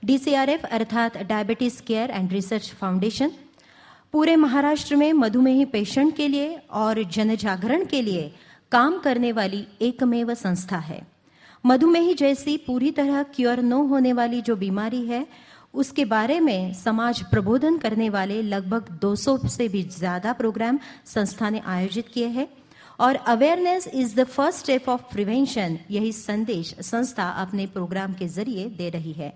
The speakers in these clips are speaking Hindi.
DCRF अर्थात diabetes care and research foundation पूरे महाराष्ट्र में मधुमेही पेशेंट के लिए और जन जागरण के लिए काम करने वाली एकमेव संस्था है। मधुमेही जैसी पूरी तरह क्योर न होने वाली जो बीमारी है, उसके बारे में समाज प्रबोधन करने वाले लगभग 200 से भी ज़्यादा प्रोग्राम संस्था ने आयोजित किए हैं और awareness is the first step of prevention, यही संदेश संस्था अपने प्रोग्राम के जरिए दे रही है।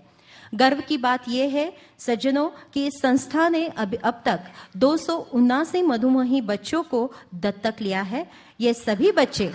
गर्व की बात यह है सज्जनों कि इस संस्था ने अब तक 279 मधुमेही बच्चों को दत्तक लिया है। ये सभी बच्चे,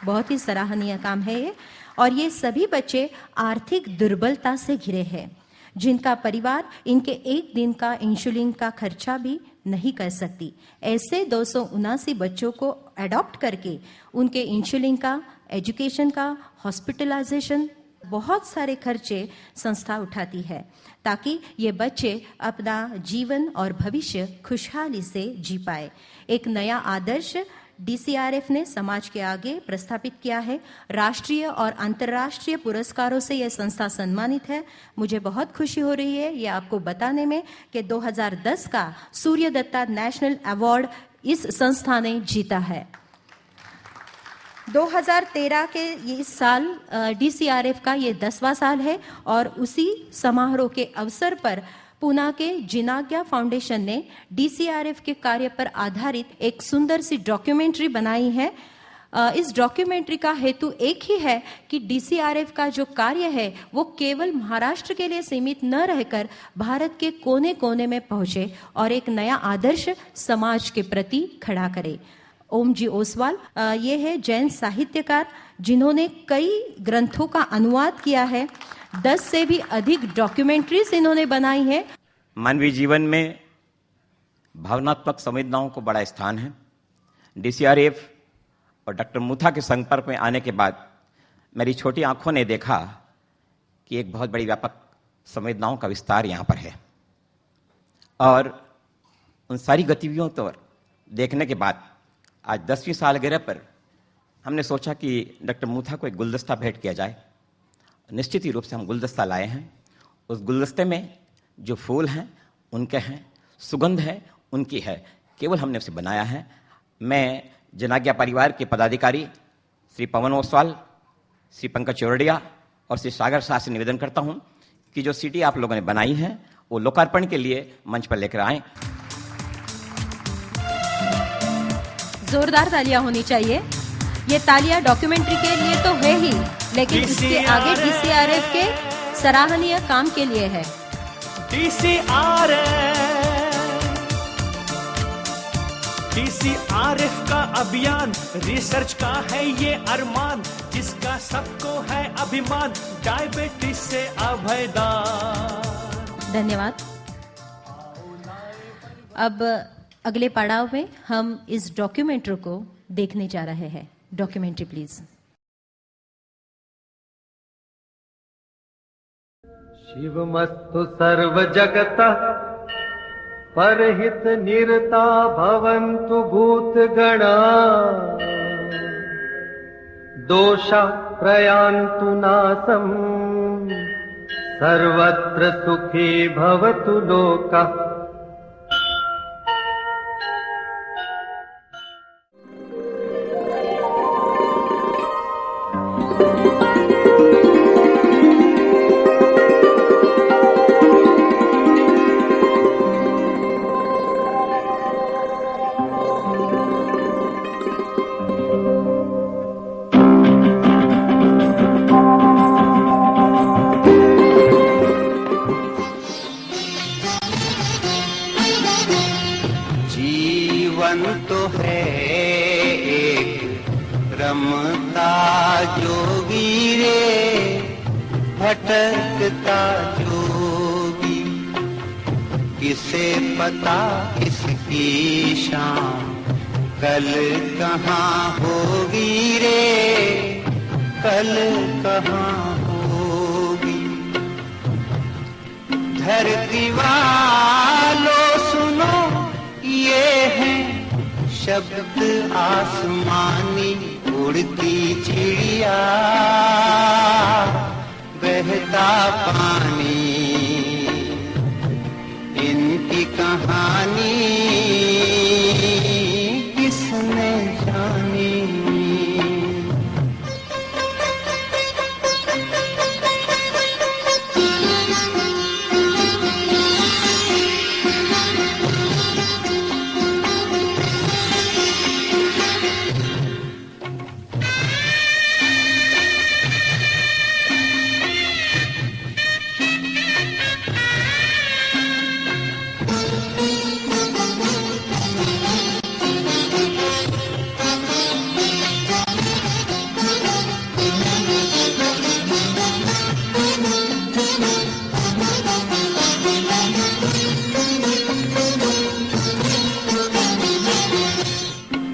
बहुत ही सराहनीय काम है ये, और ये सभी बच्चे आर्थिक दुर्बलता से घिरे हैं, जिनका परिवार इनके एक दिन का इंसुलिन का खर्चा भी नहीं कर सकती। ऐसे 279 बच्चों को अडॉप्ट करके उनके इंसुलिन का, एजुकेशन का, हॉस्पिटलाइजेशन, बहुत सारे खर्चे संस्था उठाती है ताकि ये बच्चे अपना जीवन और भविष्य खुशहाली से जी पाए। एक नया आदर्श DCRF ने समाज के आगे प्रस्थापित किया है। राष्ट्रीय और अंतर्राष्ट्रीय पुरस्कारों से यह संस्था सम्मानित है। मुझे बहुत खुशी हो रही है ये आपको बताने में कि 2010 का सूर्य दत्ता नेशनल अवार्ड इस संस्था ने जीता है। 2013 के इस साल DCRF का ये 10वां साल है और उसी समारोह के अवसर पर पुणे के जिनाज्ञा फाउंडेशन ने DCRF के कार्य पर आधारित एक सुंदर सी डॉक्यूमेंट्री बनाई है। इस डॉक्यूमेंट्री का हेतु एक ही है कि DCRF का जो कार्य है वो केवल महाराष्ट्र के लिए सीमित न रहकर भारत के कोने कोने में पहुंचे और एक नया आदर्श समाज के प्रति खड़ा करे। ओम जी ओसवाल ये है जैन साहित्यकार जिन्होंने कई ग्रंथों का अनुवाद किया है। 10 से भी अधिक डॉक्यूमेंट्रीज इन्होंने बनाई है। मानवीय जीवन में भावनात्मक संवेदनाओं को बड़ा स्थान है। DCRF और डॉक्टर मुथा के संपर्क में आने के बाद मेरी छोटी आंखों ने देखा कि एक बहुत बड़ी व्यापक संवेदनाओं का विस्तार यहाँ पर है और उन सारी गतिविधियों को देखने के बाद आज 10वीं सालगिरह पर हमने सोचा कि डॉक्टर मुथा को एक गुलदस्ता भेंट किया जाए। निश्चित ही रूप से हम गुलदस्ता लाए हैं। उस गुलदस्ते में जो फूल हैं उनके हैं, सुगंध है उनकी है, केवल हमने उसे बनाया है। मैं जिनाज्ञा परिवार के पदाधिकारी श्री पवन ओसवाल, श्री पंकज चौरडिया और श्री सागर शाह से निवेदन करता हूं कि जो सीटी आप लोगों ने बनाई है वो लोकार्पण के लिए मंच पर लेकर आएं। जोरदार तालियां होनी चाहिए। ये तालियां डॉक्यूमेंट्री के लिए तो है ही, लेकिन इसके आगे DCRF के सराहनीय काम के लिए है। DCRF का अभियान रिसर्च का है ये अरमान, जिसका सबको है अभिमान, डायबिटीज से अभयदान। धन्यवाद। अब अगले पड़ाव में हम इस डॉक्यूमेंट्री को देखने जा रहे हैं। Documentary please. शिवमस्तु सर्व जगतः परहित निरता भवन्तु भूतगणा, दोषा प्रयान्तु नासम्, सर्वत्र सुखी भवतु लोकः। भटकता जोगी, किसे पता किसकी शाम कल कहाँ होगी रे, कल कहाँ होगी। धरती वालों सुनो ये है शब्द आसमानी, उड़ती चिड़िया बहता पानी, इनकी कहानी किसने जानी।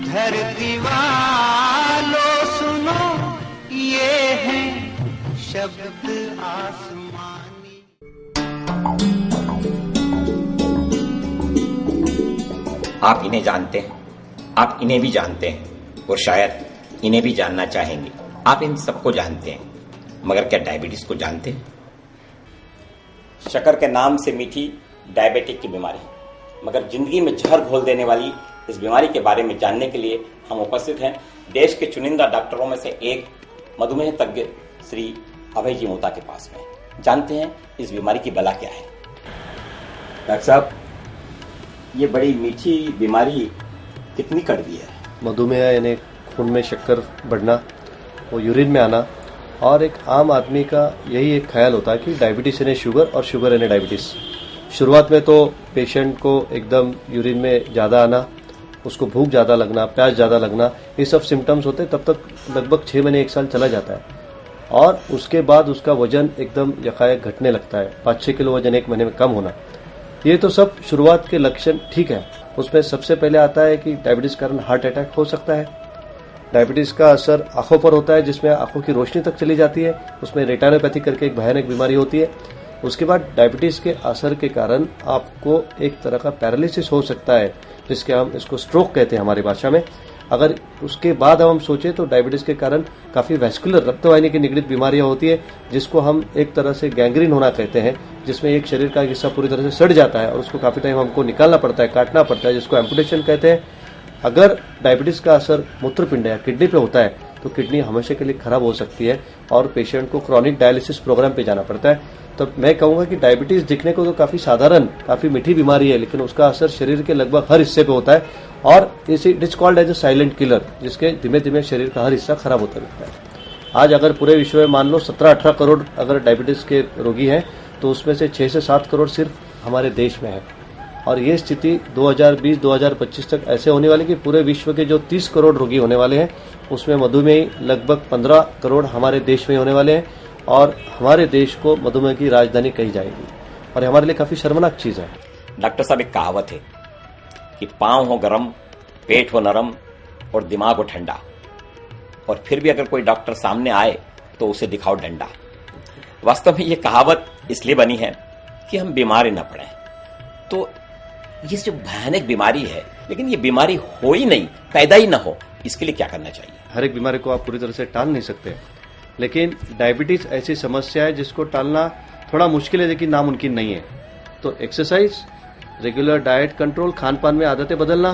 धरती वालों सुनो, ये हैं शब्द आसमानी। आप इन्हें जानते हैं, आप इन्हें भी जानते हैं और शायद इन्हें भी जानना चाहेंगे। आप इन सबको जानते हैं, मगर क्या डायबिटीज को जानते हैं? शक्कर के नाम से मीठी डायबिटिक की बीमारी, मगर जिंदगी में जहर घोल देने वाली इस बीमारी के बारे में जानने के लिए हम उपस्थित हैं देश के चुनिंदा डॉक्टरों में से एक मधुमेह तज्ञ श्री अभय जी मोता के पास में। जानते हैं इस बीमारी की बला क्या है। डॉक्टर साहब, ये बड़ी मीठी बीमारी कितनी कड़वी है? मधुमेह यानी खून में शक्कर बढ़ना, वो यूरिन में आना, और एक आम आदमी का यही एक ख्याल होता है कि डायबिटीज यानी शुगर और शुगर यानी डायबिटीज। शुरुआत में तो पेशेंट को एकदम यूरिन में ज़्यादा आना, उसको भूख ज़्यादा लगना, प्यास ज़्यादा लगना, ये सब सिम्टम्स होते हैं। तब तक लगभग 6 महीने 1 साल चला जाता है और उसके बाद उसका वजन एकदम यकायक घटने लगता है। 5-6 किलो वजन 1 महीने में कम होना, ये तो सब शुरुआत के लक्षण ठीक है। उसमें सबसे पहले आता है कि डायबिटीज के कारण हार्ट अटैक हो सकता है। डायबिटीज का असर आंखों पर होता है, जिसमें आंखों की रोशनी तक चली जाती है। उसमें रेटिनोपैथी करके एक भयानक बीमारी होती है। उसके बाद डायबिटीज के असर के कारण आपको एक तरह का पैरालिसिस हो सकता है, जिसके हम इसको स्ट्रोक कहते हैं हमारी भाषा में। अगर उसके बाद हम सोचें तो डायबिटीज के कारण काफी वैस्कुलर रक्तवाहिनी की निगडित बीमारियां होती है, जिसको हम एक तरह से गैंग्रीन होना कहते हैं, जिसमें एक शरीर का हिस्सा पूरी तरह से सड़ जाता है और उसको काफी टाइम हमको निकालना पड़ता है, काटना पड़ता है, जिसको एम्पुटेशन कहते हैं। अगर डायबिटीज का असर मूत्रपिंड या किडनी पे होता है तो किडनी हमेशा के लिए खराब हो सकती है और पेशेंट को क्रॉनिक डायलिसिस प्रोग्राम पे जाना पड़ता है। तो मैं कहूंगा कि डायबिटीज दिखने को तो काफी साधारण, काफी मीठी बीमारी है, लेकिन उसका असर शरीर के लगभग हर हिस्से पे होता है और it is called as a silent killer, जिसके धीमे धीमे शरीर का हर हिस्सा खराब होता रहता है। आज अगर पूरे विश्व में मान लो 17-18 करोड़ अगर डायबिटीज के रोगी हैं, तो उसमें से 6 से 7 करोड़ सिर्फ हमारे देश में है। और ये स्थिति 2020-2025 तक ऐसे होने वाली कि पूरे विश्व के जो 30 करोड़ रोगी होने वाले हैं, उसमें मधुमेह लगभग 15 करोड़ हमारे देश में होने वाले हैं और हमारे देश को मधुमेह की राजधानी कही जाएगी और हमारे लिए काफी शर्मनाक चीज है। डॉक्टर साहब, एक कहावत है कि पांव हो गरम, पेट हो नरम और दिमाग हो ठंडा, और फिर भी अगर कोई डॉक्टर सामने आए तो उसे दिखाओ डंडा। वास्तव में ये कहावत इसलिए बनी है कि हम बीमार न पड़े। तो ये जो भयानक बीमारी है, लेकिन ये बीमारी हो ही नहीं, पैदा ही ना हो, इसके लिए क्या करना चाहिए? हर एक बीमारी को आप पूरी तरह से टाल नहीं सकते, लेकिन डायबिटीज ऐसी समस्या है जिसको टालना थोड़ा मुश्किल है, लेकिन नामुमकिन नहीं है। तो exercise, regular diet control, Khan पान में आदतें बदलना,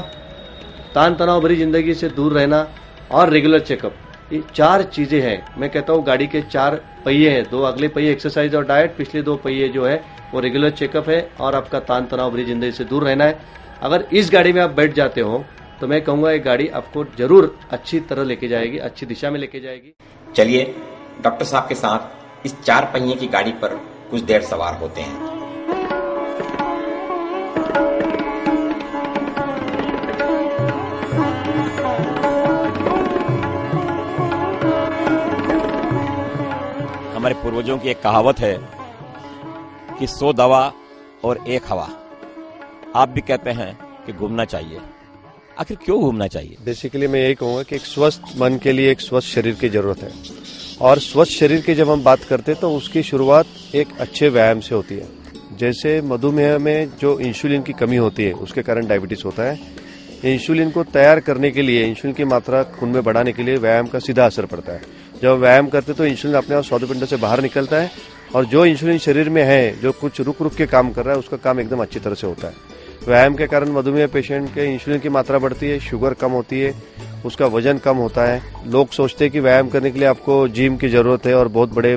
तान तनाव भरी जिंदगी से दूर रहना और रेगुलर चेकअप, ये 4 चीजें हैं। मैं कहता हूँ गाड़ी के 4 पहिए हैं, 2 अगले पहिए एक्सरसाइज और डाइट, पिछले 2 पहिए जो है वो रेगुलर चेकअप है और आपका तान तनाव भरी जिंदगी से दूर रहना है। अगर इस गाड़ी में आप बैठ जाते हो तो मैं कहूंगा ये गाड़ी आपको जरूर अच्छी तरह लेके जाएगी, अच्छी दिशा में लेके जाएगी। चलिए डॉक्टर साहब के साथ इस 4 पहिए की गाड़ी पर कुछ देर सवार होते हैं। हमारे पूर्वजों की एक कहावत है कि 100 दवा और 1 हवा। आप भी कहते हैं कि घूमना चाहिए। आखिर क्यों घूमना चाहिए? बेसिकली मैं यही कहूंगा कि एक स्वस्थ मन के लिए एक स्वस्थ शरीर की जरूरत है, और स्वस्थ शरीर की जब हम बात करते हैं तो उसकी शुरुआत एक अच्छे व्यायाम से होती है। जैसे मधुमेह में जो इंसुलिन की कमी होती है, उसके कारण डायबिटीज होता है। इंसुलिन को तैयार करने के लिए, इंसुलिन की मात्रा खून में बढ़ाने के लिए व्यायाम का सीधा असर पड़ता है। जब व्यायाम करते तो इंसुलिन अपने आप स्वादुपिंड से बाहर निकलता है और जो इंसुलिन शरीर में है, जो कुछ रुक रुक के काम कर रहा है, उसका काम एकदम अच्छी तरह से होता है। व्यायाम के कारण मधुमेह पेशेंट के इंसुलिन की मात्रा बढ़ती है, शुगर कम होती है, उसका वजन कम होता है। लोग सोचते हैं कि व्यायाम करने के लिए आपको जिम की जरूरत है और बहुत बड़े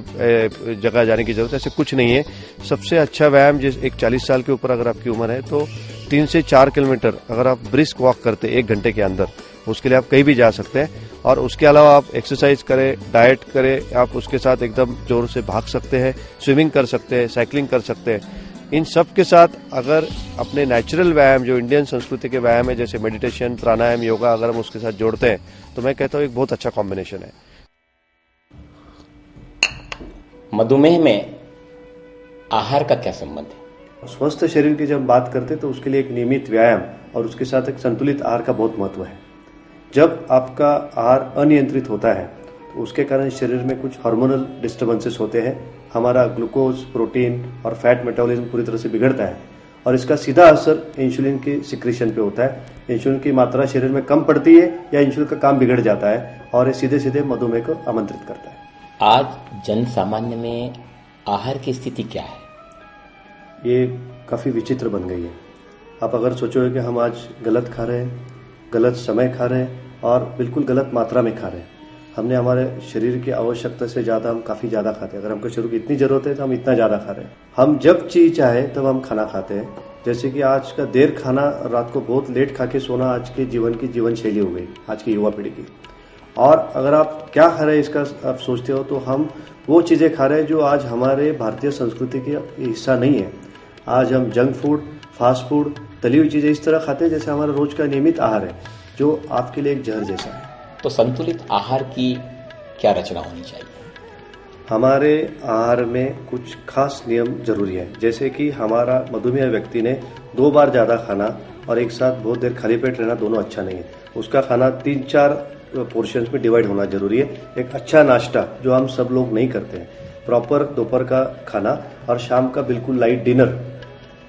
जगह जाने की जरूरत है, ऐसे कुछ नहीं है। सबसे अच्छा व्यायाम जिस एक 40 साल के ऊपर अगर आपकी उम्र है तो 3 से 4 किलोमीटर अगर आप ब्रिस्क वॉक करते 1 घंटे के अंदर, उसके लिए आप कहीं भी जा सकते हैं। और उसके अलावा आप एक्सरसाइज करें, डाइट करें, आप उसके साथ एकदम जोर से भाग सकते हैं, स्विमिंग कर सकते हैं, साइकिलिंग कर सकते हैं। इन सब के साथ अगर अपने नेचुरल व्यायाम जो इंडियन संस्कृति के व्यायाम है, जैसे मेडिटेशन, प्राणायाम, योगा, अगर हम उसके साथ जोड़ते हैं तो मैं कहता हूँ एक बहुत अच्छा कॉम्बिनेशन है। मधुमेह में आहार का क्या संबंध है? स्वस्थ शरीर की जब बात करते हैं तो उसके लिए एक नियमित व्यायाम और उसके साथ एक संतुलित आहार का बहुत महत्व है। जब आपका आहार अनियंत्रित होता है तो उसके कारण शरीर में कुछ हार्मोनल डिस्टर्बेंसेस होते हैं। हमारा ग्लूकोज, प्रोटीन और फैट मेटाबॉलिज्म पूरी तरह से बिगड़ता है और इसका सीधा असर इंसुलिन की सिक्रीशन पे होता है। इंसुलिन की मात्रा शरीर में कम पड़ती है या इंसुलिन का काम बिगड़ जाता है और ये सीधे सीधे मधुमेह को आमंत्रित करता है। आज जन सामान्य में आहार की स्थिति क्या है? ये काफी विचित्र बन गई है। आप अगर सोचोगे कि हम आज गलत खा रहे हैं, गलत समय खा रहे हैं और बिल्कुल गलत मात्रा में खा रहे हैं। हमने हमारे शरीर की आवश्यकता से ज्यादा हम काफी ज्यादा खाते हैं। अगर हमको शरीर की इतनी जरूरत है तो हम इतना ज्यादा खा रहे हैं। हम जब चीज चाहे तब हम खाना खाते हैं। जैसे कि आज का देर खाना, रात को बहुत लेट खा के सोना आज के जीवन की जीवन शैली हो गई आज की युवा पीढ़ी की। और अगर आप क्या खा रहे हैं इसका आप सोचते हो तो हम वो चीजें खा रहे हैं जो आज हमारे भारतीय संस्कृति का हिस्सा नहीं है। आज हम जंक फूड, फास्ट फूड, तली हुई चीजें इस तरह खाते हैं जैसे हमारा रोज का नियमित आहार है, जो आपके लिए एक जहर जैसा है। तो संतुलित आहार की क्या रचना होनी चाहिए? हमारे आहार में कुछ खास नियम जरूरी है। जैसे कि हमारा मधुमेह व्यक्ति ने 2 बार ज्यादा खाना और एक साथ बहुत देर खाली पेट रहना दोनों अच्छा नहीं है। उसका खाना 3-4 पोर्शंस में डिवाइड होना जरूरी है। एक अच्छा नाश्ता जो हम सब लोग नहीं करते हैं, प्रॉपर दोपहर का खाना और शाम का बिल्कुल लाइट डिनर।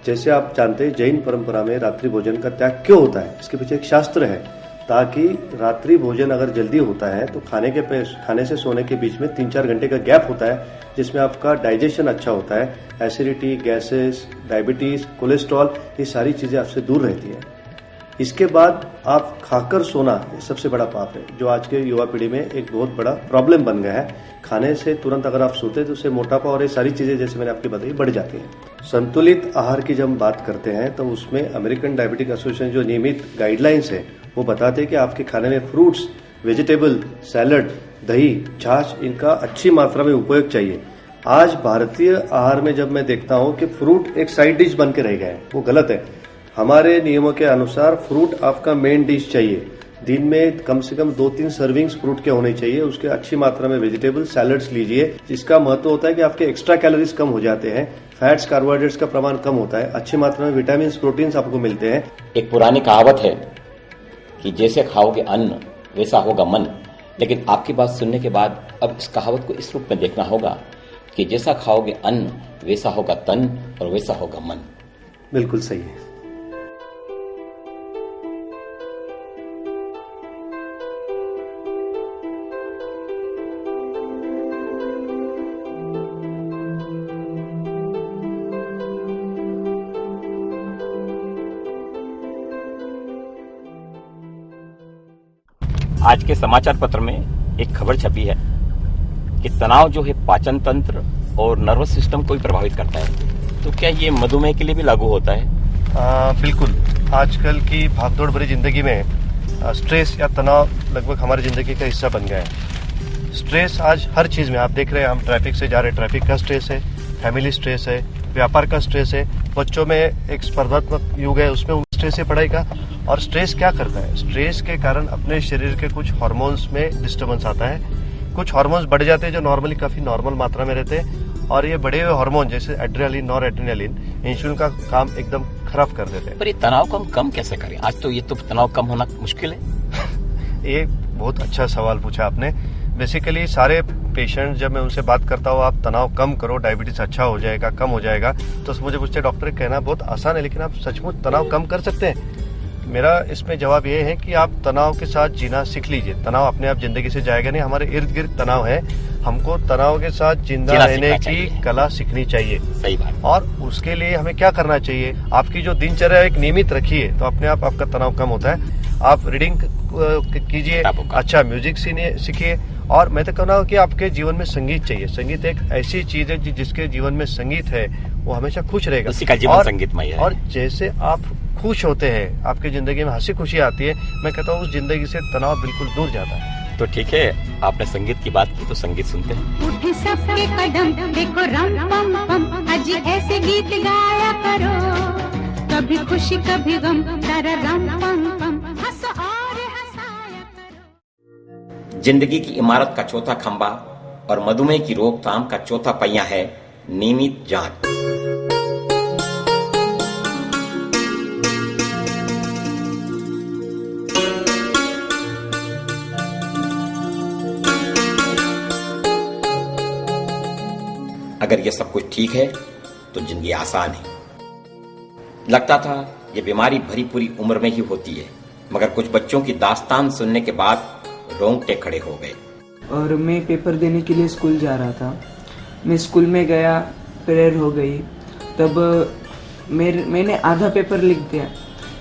जैसे आप जानते हैं जैन परंपरा में रात्रि भोजन का त्याग क्यों होता है, इसके पीछे एक शास्त्र है। ताकि रात्रि भोजन अगर जल्दी होता है तो खाने से सोने के बीच में 3-4 घंटे का गैप होता है, जिसमें आपका डाइजेशन अच्छा होता है। एसिडिटी, गैसेस, डायबिटीज, कोलेस्ट्रॉल, ये सारी चीजें आपसे दूर रहती है। इसके बाद आप खाकर सोना, ये सबसे बड़ा पाप है जो आज के युवा पीढ़ी में एक बहुत बड़ा प्रॉब्लम बन गया है। खाने से तुरंत अगर आप सोते तो उससे मोटापा और ये सारी चीजें जैसे मैंने आपकी बताई बढ़ जाती हैं। संतुलित आहार की जब हम बात करते हैं तो उसमें अमेरिकन डायबिटिक एसोसिएशन जो नियमित गाइडलाइंस है वो बताते हैं कि आपके खाने में फ्रूट्स, वेजिटेबल, सैलड, दही, छाछ, इनका अच्छी मात्रा में उपयोग चाहिए। आज भारतीय आहार में जब मैं देखता हूं कि फ्रूट एक साइड डिश बन के रह गया है, वो गलत है। हमारे नियमों के अनुसार फ्रूट आपका मेन डिश चाहिए। दिन में कम से कम 2-3 सर्विंग्स फ्रूट के होने चाहिए। उसके अच्छी मात्रा में वेजिटेबल, सैलड्स लीजिए, जिसका महत्व होता है कि आपके एक्स्ट्रा कैलोरीज कम हो जाते हैं, फैट्स, कार्बोहाइड्रेट्स का प्रमाण कम होता है, अच्छी मात्रा में विटामिन, प्रोटीन्स आपको मिलते हैं। एक पुरानी कहावत है कि जैसे खाओगे अन्न वैसा होगा मन, लेकिन आपकी बात सुनने के बाद अब इस कहावत को इस रूप में देखना होगा कि जैसा खाओगे अन्न वैसा होगा तन और वैसा होगा मन। बिल्कुल सही है। आज के समाचार पत्र में एक खबर छपी है कि तनाव जो है पाचन तंत्र और नर्वस सिस्टम को भी प्रभावित करता है। तो क्या ये मधुमेह के लिए भी लागू होता है? बिल्कुल। आजकल की भागदौड़ भरी जिंदगी में स्ट्रेस या तनाव लगभग हमारी जिंदगी का हिस्सा बन गया है। स्ट्रेस आज हर चीज में आप देख रहे हैं, हम ट्रैफिक से जा रहे हैं, ट्रैफिक का स्ट्रेस है, फैमिली स्ट्रेस है, व्यापार का स्ट्रेस है, बच्चों में एक स्पर्धात्मक युग है उसमें स्ट्रेस है पढ़ाई का। और स्ट्रेस क्या करता है? स्ट्रेस के कारण अपने शरीर के कुछ हार्मोन्स में डिस्टर्बेंस आता है, कुछ हार्मोन्स बढ़ जाते हैं जो नॉर्मली काफी नॉर्मल मात्रा में रहते हैं, और ये बढ़े हुए हार्मोन जैसे एड्रेनालिन, नॉर एड्रेनालिन, इंसुलिन का काम एकदम खराब कर देते हैं। पर ये तनाव को हम कम कैसे करें? आज तो ये तो तनाव कम होना मुश्किल है। ये बहुत अच्छा सवाल पूछा आपने। बेसिकली सारे पेशेंट जब मैं उनसे बात करता हूँ आप तनाव कम करो, डायबिटीज अच्छा हो जाएगा, कम हो जाएगा, तो मुझे पूछते डॉक्टर कहना बहुत आसान है लेकिन आप सचमुच तनाव कम कर सकते हैं? मेरा इसमें जवाब ये है कि आप तनाव के साथ जीना सीख लीजिए। तनाव अपने आप जिंदगी से जाएगा नहीं, हमारे इर्द गिर्द तनाव है, हमको तनाव के साथ जिंदा रहने की कला सीखनी चाहिए। सही बात। और उसके लिए हमें क्या करना चाहिए, आपकी जो दिनचर्या एक नियमित रखिए तो अपने आप आपका तनाव कम होता है। आप रीडिंग कीजिए, अच्छा म्यूजिक सीखिए, और मैं तो कहना कि आपके जीवन में संगीत चाहिए। संगीत एक ऐसी चीज है जिसके जीवन में संगीत है वो हमेशा खुश रहेगा। उसी का जीवन संगीतमय है। और जैसे आप खुश होते हैं, आपकी जिंदगी में हंसी खुशी आती है, मैं कहता हूँ उस जिंदगी से तनाव बिल्कुल दूर जाता है। तो ठीक है, आपने संगीत की बात की तो संगीत सुनते हैं। उठे सबके कदम देखो रम पम पम, अजी ऐसे गीत गाया करो, कभी खुशी कभी गम, तारा रम पम पम, हंसो और हंसाया करो। जिंदगी की इमारत का चौथा खंबा और मधुमेह की रोकथाम का चौथा पहिया है नियमित जांच। अगर ये सब कुछ ठीक है तो जिंदगी आसान है। लगता था ये बीमारी भरी पूरी उम्र में ही होती है, मगर कुछ बच्चों की दास्तान सुनने के बाद रोंगटे खड़े हो गए। और मैं पेपर देने के लिए स्कूल जा रहा था। मैं स्कूल में गया, प्रेयर हो गई, तब मैंने आधा पेपर लिख दिया।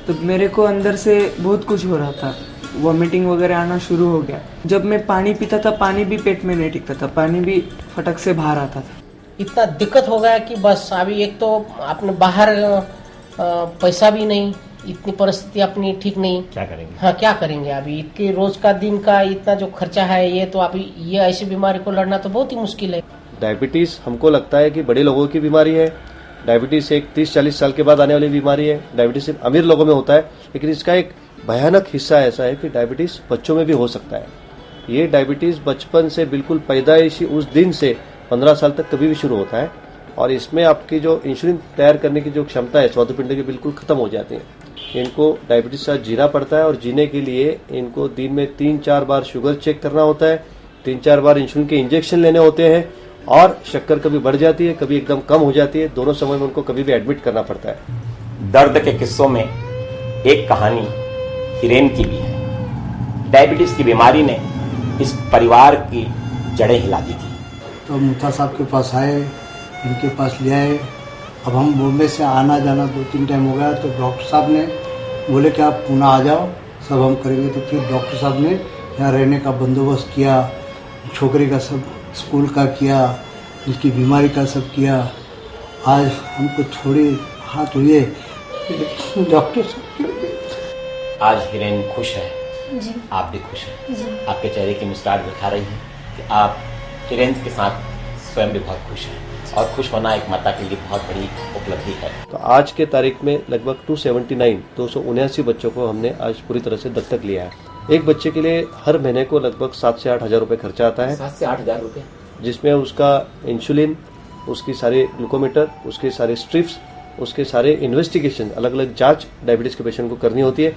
तब मेरे को अंदर से बहुत कुछ हो रहा था, वॉमिटिंग वगैरह आना शुरू हो गया। जब मैं पानी पीता था, पानी भी पेट में नहीं टिकता था, पानी भी फटक से बाहर आता था। इतना दिक्कत हो गया कि बस अभी एक तो आपने बाहर पैसा भी नहीं, इतनी परिस्थिति अपनी ठीक नहीं, क्या करेंगे? हाँ क्या करेंगे अभी, इतने रोज का दिन का इतना जो खर्चा है, ये तो अभी ये ऐसी बीमारी को लड़ना तो बहुत ही मुश्किल है। डायबिटीज हमको लगता है कि बड़े लोगों की बीमारी है। डायबिटीज एक 30-40 साल के बाद आने वाली बीमारी है। डायबिटीज सिर्फ अमीर लोगों में होता है, लेकिन इसका एक भयानक हिस्सा ऐसा है कि डायबिटीज बच्चों में भी हो सकता है। ये डायबिटीज बचपन से बिल्कुल पैदाइशी उस दिन से 15 साल तक कभी भी शुरू होता है, और इसमें आपकी जो इंसुलिन तैयार करने की जो क्षमता है स्वादुपिंड की बिल्कुल खत्म हो जाती है। इनको डायबिटीज के साथ जीना पड़ता है, और जीने के लिए इनको दिन में 3-4 बार शुगर चेक करना होता है, 3-4 बार इंसुलिन के इंजेक्शन लेने होते हैं, और शक्कर कभी बढ़ जाती है, कभी एकदम कम हो जाती है। दोनों समय में उनको कभी भी एडमिट करना पड़ता है। दर्द के किस्सों में एक कहानी हिरेन की भी है। डायबिटीज की बीमारी ने इस परिवार की जड़ें हिला दी थी। तो मुथा साहब के पास आए, इनके पास ले आए। अब हम बॉम्बे से आना जाना 2-3 टाइम हो गया, तो डॉक्टर साहब ने बोले कि आप पुणे आ जाओ, सब हम करेंगे। तो फिर डॉक्टर साहब ने यहाँ रहने का बंदोबस्त किया, छोकरी का सब स्कूल का किया, इसकी बीमारी का सब किया। आज हमको थोड़ी हाथ हुए डॉक्टर साहब। आज हिरेन खुश है जी, आप भी खुश हैं जी। आपके चेहरे की मुस्कुराहट दिखा रही है कि आप हिरेन के साथ स्वयं भी बहुत खुश हैं, और खुश होना एक माता के लिए बहुत बड़ी उपलब्धि है। तो आज के तारीख में लगभग 279 बच्चों को हमने आज पूरी तरह से दत्तक लिया है। एक बच्चे के लिए हर महीने को लगभग 7 से 8 हजार रुपए खर्चा आता है। 7 से 8 हजार रुपए, जिसमें उसका इंसुलिन, उसकी सारे ग्लूकोमीटर, उसके सारे स्ट्रिप्स, उसके सारे इन्वेस्टिगेशन, अलग अलग जांच डायबिटीज के पेशेंट को करनी होती है।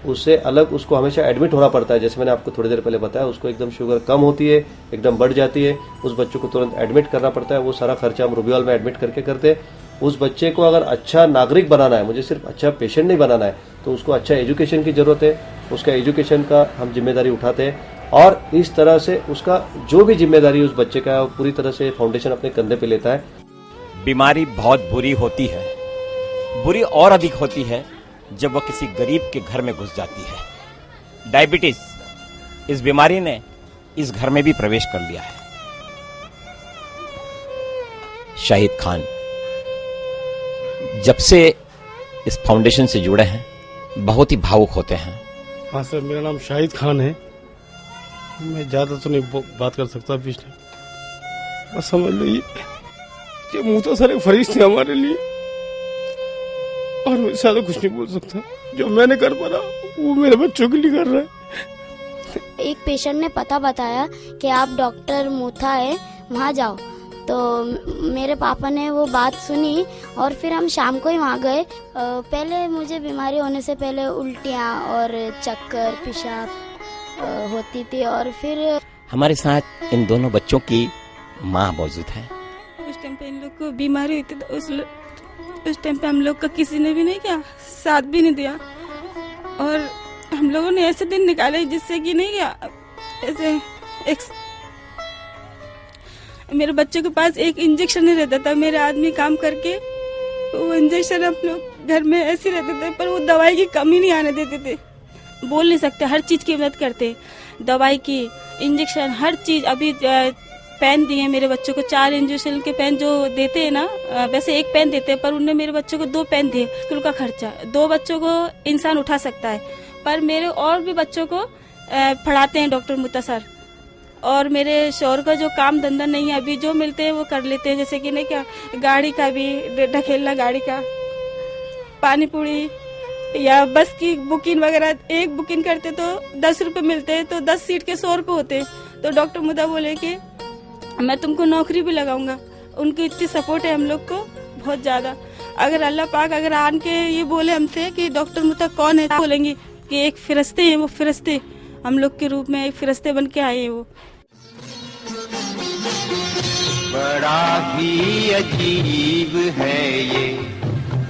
उससे अलग उसको हमेशा एडमिट होना पड़ता है। जैसे मैंने आपको थोड़ी देर पहले बताया, उसको एकदम शुगर कम होती है, एकदम बढ़ जाती है, उस बच्चे को तुरंत एडमिट करना पड़ता है। वो सारा खर्चा हम रूबीऑल में एडमिट करके करते हैं। उस बच्चे को अगर अच्छा नागरिक बनाना है, मुझे सिर्फ अच्छा पेशेंट नहीं बनाना है, तो उसको अच्छा एजुकेशन की जरूरत है। उसका एजुकेशन का हम जिम्मेदारी उठाते हैं, और इस तरह से उसका जो भी जिम्मेदारी उस बच्चे का पूरी तरह से फाउंडेशन अपने कंधे पे लेता है। बीमारी बहुत बुरी होती है, बुरी और अधिक होती है जब वह किसी गरीब के घर में घुस जाती है। डायबिटीज इस बीमारी ने इस घर में भी प्रवेश कर लिया है। शाहिद खान जब से इस फाउंडेशन से जुड़े हैं बहुत ही भावुक होते हैं। हाँ सर, मेरा नाम शाहिद खान है। मैं ज्यादा तो नहीं बात कर सकता पिछले, बस समझ लीजिए मुँह तो सर एक फरिश्ते हमारे लिए, और मैं ज्यादा कुछ नहीं बोल सकता। जो मैंने कर पा रहा वो मेरे बच्चों के लिए कर रहा है। एक पेशेंट ने पता बताया कि आप डॉक्टर मूथा है, वहाँ जाओ। तो मेरे पापा ने वो बात सुनी, और फिर हम शाम को ही वहाँ गए। पहले मुझे बीमारी होने से पहले उल्टियाँ और चक्कर, पेशाब होती थी, और फिर हमारे साथ इन दोनों बच्चों की माँ मौजूद है। उस टाइम पे इन लोग को बीमारी हुई थी, तो उस टाइम पे हम लोग का किसी ने भी नहीं किया, साथ भी नहीं दिया। और हम लोगों ने ऐसे दिन निकाले जिससे कि नहीं ऐसे मेरे बच्चे के पास एक इंजेक्शन नहीं रहता था। मेरे आदमी काम करके वो इंजेक्शन हम लोग घर में ऐसे रहते थे, पर वो दवाई की कमी नहीं आने देते थे। बोल नहीं सकते, हर चीज की मदद करते, दवाई की, इंजेक्शन, हर चीज। अभी पेन दिए मेरे बच्चों को, 4 इंजेक्शन के पेन जो देते हैं ना, वैसे 1 पेन देते हैं, पर उनने मेरे बच्चों को 2 पेन दिए। स्कूल का खर्चा 2 बच्चों को इंसान उठा सकता है, पर मेरे और भी बच्चों को पढ़ाते हैं डॉक्टर मुता सर। और मेरे शौहर का जो काम धंधा नहीं है, अभी जो मिलते हैं वो कर लेते हैं, जैसे कि नहीं क्या, गाड़ी का भी ढकेलना, गाड़ी का, पानी पूरी या बस की बुकिंग वगैरह। एक बुकिंग करते तो 10 रुपए मिलते हैं, तो 10 सीट के 100 रुपए होते। तो डॉक्टर मुता बोले कि मैं तुमको नौकरी भी लगाऊंगा। उनकी इतनी सपोर्ट है हम लोग को, बहुत ज्यादा। अगर अल्लाह पाक अगर आन के ये बोले हमसे कि डॉक्टर मुता कौन है, बोलेंगे कि एक फिरिश्ते हैं, वो फिरिश्ते हम लोग के रूप में एक फिरिश्ते बन के आए हैं वो। बड़ा ही अजीब है ये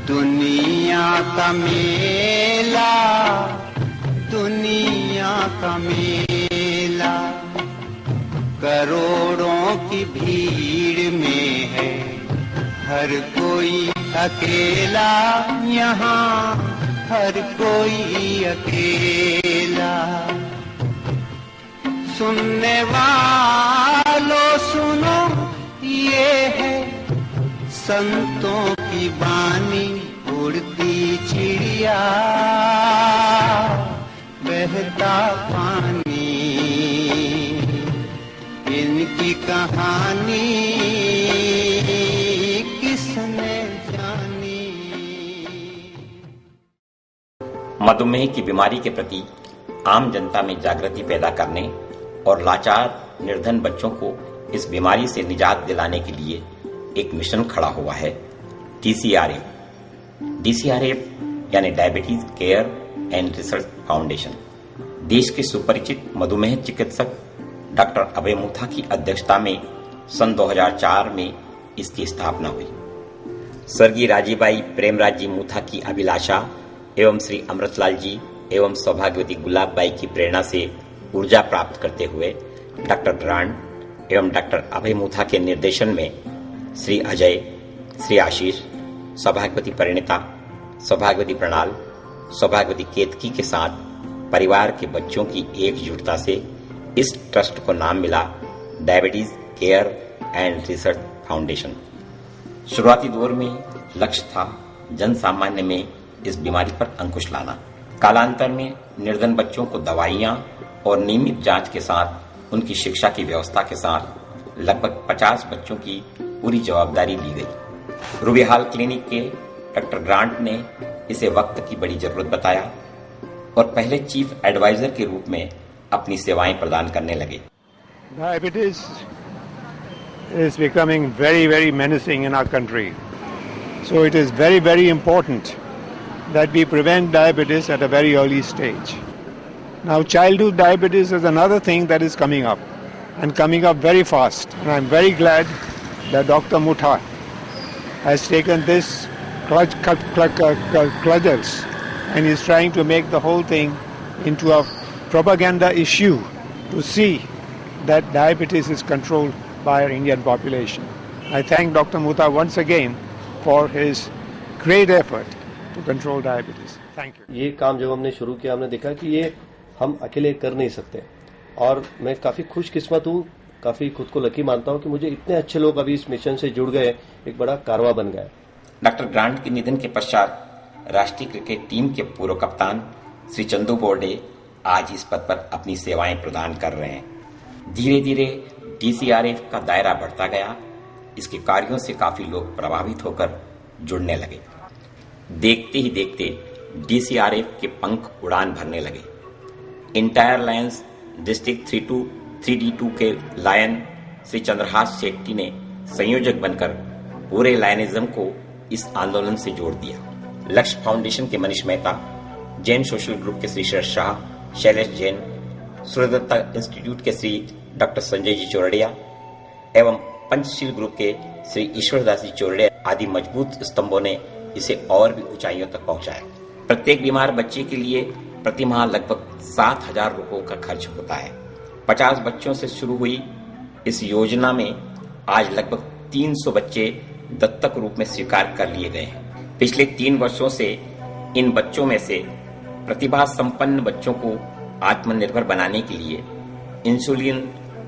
दुनिया का मेला, दुनिया का मेला। करोड़ों की भीड़ में है हर कोई अकेला, यहाँ हर कोई अकेला। सुनने वालों सुनो, ये है संतों की वाणी, उड़ती चिड़िया, बहता पानी, इनकी कहानी किसने जानी। मधुमेह की बीमारी के प्रति आम जनता में जागृति पैदा करने और लाचार निर्धन बच्चों को इस बीमारी से निजात दिलाने के लिए एक मिशन खड़ा हुआ है, DCRF। DCRF यानी diabetes care and research foundation. देश के सुपरिचित मधुमेह चिकित्सक डॉक्टर अभय मुथा की अध्यक्षता में सन 2004 में इसकी स्थापना हुई। स्वर्गीय राजीबाई प्रेमराज जी मुथा की अभिलाषा एवं श्री अमृतलाल जी एवं सौभाग्यवती गुलाबबाई की प्रेरणा से ऊर्जा प्राप्त करते हुए डॉक्टर ग्रांट एवं डॉक्टर अभय मुथा के निर्देशन में श्री अजय, श्री आशीष, सौभाग्यवती परिणीता, सौभाग्यवती प्रणाल, सौभाग्यवती केतकी के साथ परिवार के बच्चों की एकजुटता से इस ट्रस्ट को नाम मिला diabetes care and research foundation. शुरुआती दौर में लक्ष्य था जन सामान्य में इस बीमारी पर अंकुश लाना। कालांतर में निर्धन बच्चों को दवाइयां और नियमित जांच के साथ उनकी शिक्षा की व्यवस्था के साथ लगभग 50 बच्चों की पूरी जवाबदारी ली गई। रूबीहाल क्लिनिक के डॉक्टर ग्रांट ने इसे वक्त की बड़ी जरूरत बताया और पहले चीफ एडवाइजर के रूप में अपनी सेवाएं प्रदान करने लगे। Diabetes is becoming very, very menacing in our country. So it is very, very important that we prevent diabetes at a very early stage. Now, childhood diabetes is another thing that is coming up and coming up very fast. And I'm very glad that Dr. Mutha has taken this cudgels and is trying to make the whole thing into a propaganda issue to see that diabetes is controlled by our Indian population. I thank Dr. Mutha once again for his great effort to control diabetes. Thank you. ये काम जब हमने शुरू किया, हमने देखा कि ये हम अकेले कर नहीं सकते और मैं काफी खुशकिस्मत हूँ, काफी खुद को लकी मानता हूँ कि मुझे इतने अच्छे लोग अभी इस मिशन से जुड़ गए, एक बड़ा कारवां बन गया। डॉक्टर ग्रांट के निधन के पश्चात राष्ट्रीय क्रिकेट टीम के पूर्व कप्तान श्री चंदू बोर्डे आज इस पद पर अपनी सेवाएं प्रदान कर रहे हैं। धीरे धीरे DCRF का दायरा बढ़ता गया, इसके कार्यों से काफी लोग प्रभावित होकर जुड़ने लगे। देखते ही देखते DCRF के पंख उड़ान भरने लगे। इंटायर लायंस डिस्ट्रिक्ट 3D2 के लायन श्री चंद्रहास शेट्टी ने संयोजक बनकर पूरे लायनिज्म को इस आंदोलन से जोड़ दिया। लक्ष्य फाउंडेशन के मनीष मेहता, जैन सोशल ग्रुप के श्री शरद शाह, शैलेश जैन, सूर्यदत्ता इंस्टीट्यूट के श्री डॉक्टर संजय जी चौरड़िया एवं पंचशील ग्रुप के श्री ईश्वरदास जी चौरड़िया आदि मजबूत स्तंभों ने इसे और भी ऊंचाइयों तक पहुंचाया। प्रत्येक बीमार बच्चे के लिए प्रतिमाह लगभग 7,000 रुपयों का खर्च होता है। 50 बच्चों से शुरू हुई इस योजना में आज लगभग 300 बच्चे दत्तक रूप में स्वीकार कर लिए गए हैं। पिछले 3 वर्षों से इन बच्चों में से प्रतिभा संपन्न बच्चों को आत्मनिर्भर बनाने के लिए इंसुलिन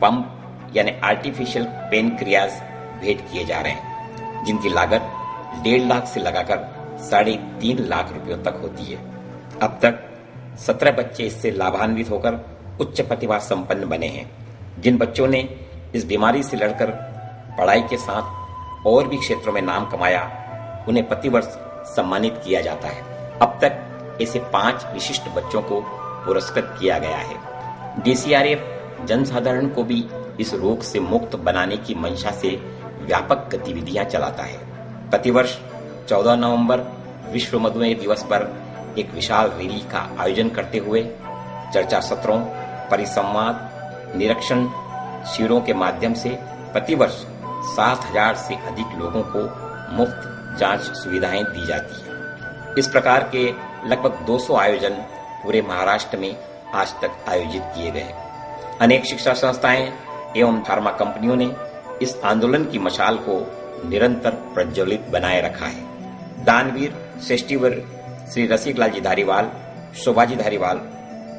पंप यानी आर्टिफिशियल पेनक्रियाज भेंट किए जा रहे हैं, जिनकी लागत 1.5 लाख से लगाकर 3.5 लाख रुपयों तक होती है। अब तक 17 बच्चे इससे लाभान्वित होकर उच्च प्रतिभा संपन्न बने हैं। जिन बच्चों ने इस बीमारी से लड़कर पढ़ाई के साथ और भी क्षेत्रों में नाम कमाया, उन्हें प्रतिवर्ष सम्मानित किया जाता है। अब तक ऐसे 5 विशिष्ट बच्चों को पुरस्कृत किया गया है। DCRF जनसाधारण को भी इस रोग से मुक्त बनाने की मंशा से व्यापक गतिविधियां चलाता है। प्रतिवर्ष 14 नवंबर विश्व मधुमेह दिवस पर एक विशाल रैली का आयोजन करते हुए चर्चा सत्रों, परिसंवाद, निरीक्षण शिविरों के माध्यम से प्रतिवर्ष 7,000 से अधिक लोगों को मुफ्त जांच सुविधाएं दी जाती है। इस प्रकार के लगभग 200 आयोजन पूरे महाराष्ट्र में आज तक आयोजित किए गए। अनेक शिक्षा संस्थाएं एवं फार्मा कंपनियों ने इस आंदोलन की मशाल को निरंतर प्रज्वलित बनाए रखा है। दानवीर श्रेष्ठीवर श्री रसिकलाल जी धारीवाल, शोभाजी धारीवाल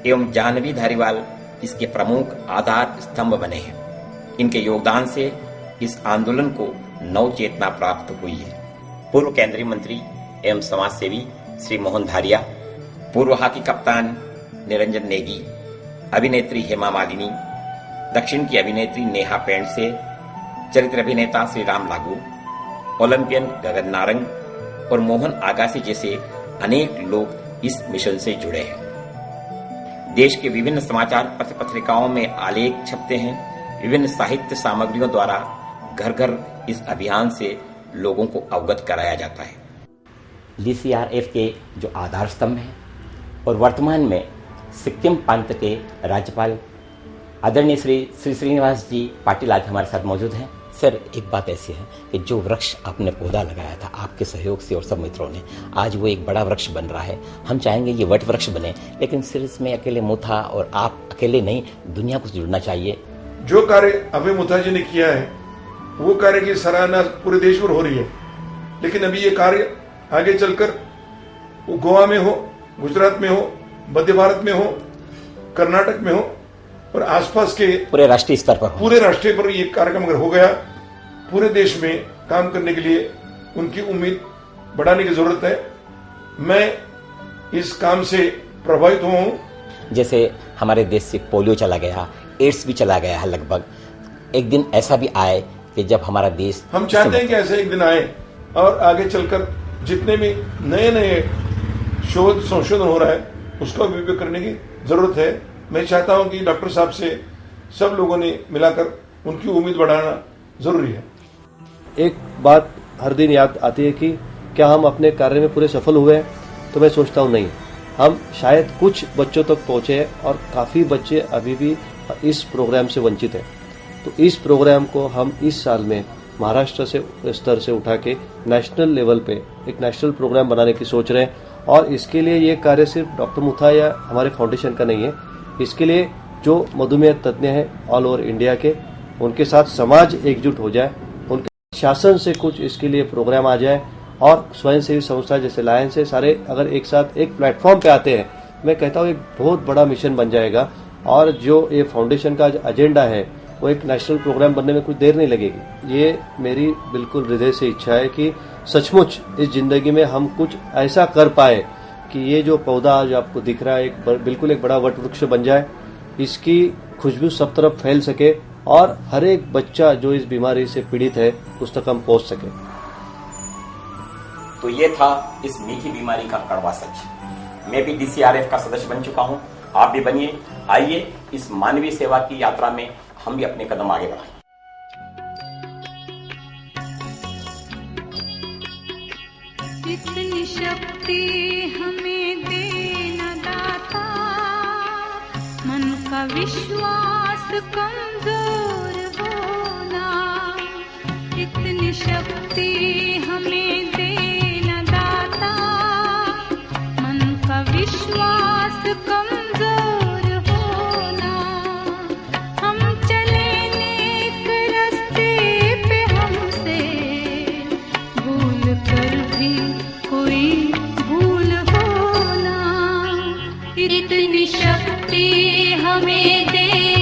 एवं जानवी धारीवाल इसके प्रमुख आधार स्तंभ बने हैं। इनके योगदान से इस आंदोलन को नव चेतना प्राप्त हुई है। पूर्व केंद्रीय मंत्री एवं समाज सेवी श्री मोहन धारिया, पूर्व हॉकी कप्तान निरंजन नेगी, अभिनेत्री हेमा मालिनी, दक्षिण की अभिनेत्री नेहा पेंडसे, चरित्र अभिनेता श्री राम लागू, ओलंपियन गगन नारंग और मोहन आगासी जैसे अनेक लोग इस मिशन से जुड़े हैं। देश के विभिन्न समाचार पत्र पत्रिकाओं में आलेख छपते हैं। विभिन्न साहित्य सामग्रियों द्वारा घर घर इस अभियान से लोगों को अवगत कराया जाता है। DCRF के जो आधार स्तंभ हैं और वर्तमान में सिक्किम प्रांत के राज्यपाल आदरणीय श्री श्रीनिवास जी पाटिल आज हमारे साथ मौजूद हैं। सर, एक बात ऐसी है कि जो वृक्ष आपने पौधा लगाया था आपके सहयोग से और सब मित्रों ने, आज वो एक बड़ा वृक्ष बन रहा है। हम चाहेंगे ये वट वृक्ष बने, लेकिन सिर्फ इसमें अकेले मुथा और आप अकेले नहीं, दुनिया को जुड़ना चाहिए। जो कार्य अभय मुथा जी ने किया है वो कार्य की सराहना पूरे देश में हो रही है, लेकिन अभी ये कार्य आगे चलकर वो गोवा में हो, गुजरात में हो, मध्य भारत में हो, कर्नाटक में हो और आसपास के पूरे राष्ट्रीय स्तर पर ये कार्यक्रम अगर हो गया, पूरे देश में काम करने के लिए उनकी उम्मीद बढ़ाने की जरूरत है। मैं इस काम से प्रभावित हुआ हूं। जैसे हमारे देश से पोलियो चला गया, एड्स भी चला गया है लगभग। एक दिन ऐसा भी आए कि जब हमारा देश, हम चाहते हैं कि ऐसा एक दिन आए और आगे चलकर जितने भी नए नए शोध संशोधन हो रहा है उसका उपयोग करने की जरूरत है। मैं चाहता हूं कि डॉक्टर साहब से सब लोगों ने मिलाकर उनकी उम्मीद बढ़ाना जरूरी है। एक बात हर दिन याद आती है कि क्या हम अपने कार्य में पूरे सफल हुए हैं? तो मैं सोचता हूं नहीं, हम शायद कुछ बच्चों तक पहुंचे हैं और काफी बच्चे अभी भी इस प्रोग्राम से वंचित हैं। तो इस प्रोग्राम को हम इस साल में महाराष्ट्र से स्तर से उठा के नेशनल लेवल पे एक नेशनल प्रोग्राम बनाने की सोच रहे हैं। और इसके लिए ये कार्य सिर्फ डॉक्टर मुथा या हमारे फाउंडेशन का नहीं है, इसके लिए जो मधुमेह तज्ञ हैं ऑल ओवर इंडिया के, उनके साथ समाज एकजुट हो जाए, उनके शासन से कुछ इसके लिए प्रोग्राम आ जाए और स्वयंसेवी संस्था जैसे लायंस से सारे अगर एक साथ एक प्लेटफॉर्म पे आते हैं, मैं कहता हूँ एक बहुत बड़ा मिशन बन जाएगा। और जो ये फाउंडेशन का एजेंडा है वो एक नेशनल प्रोग्राम बनने में कुछ देर नहीं लगेगी। ये मेरी बिल्कुल हृदय से इच्छा है कि सचमुच इस जिंदगी में हम कुछ ऐसा कर पाए कि ये जो पौधा आज आपको दिख रहा है बिल्कुल एक बड़ा वट वृक्ष बन जाए, इसकी खुशबू सब तरफ फैल सके और हर एक बच्चा जो इस बीमारी से पीड़ित है उस तक हम पहुंच सके। तो ये था इस मीठी बीमारी का कड़वा सच। मैं भी DCRF का सदस्य बन चुका हूं, आप भी बनिए। आइए इस मानवीय सेवा की यात्रा में हम भी अपने कदम आगे बढ़ाएं। इतनी शक्ति हमें देना दाता, मन का विश्वास कमजोर होना। इतनी शक्ति हमें देना दाता, मन का विश्वास कभी कोई भूल हो ना, इतनी शक्ति हमें दे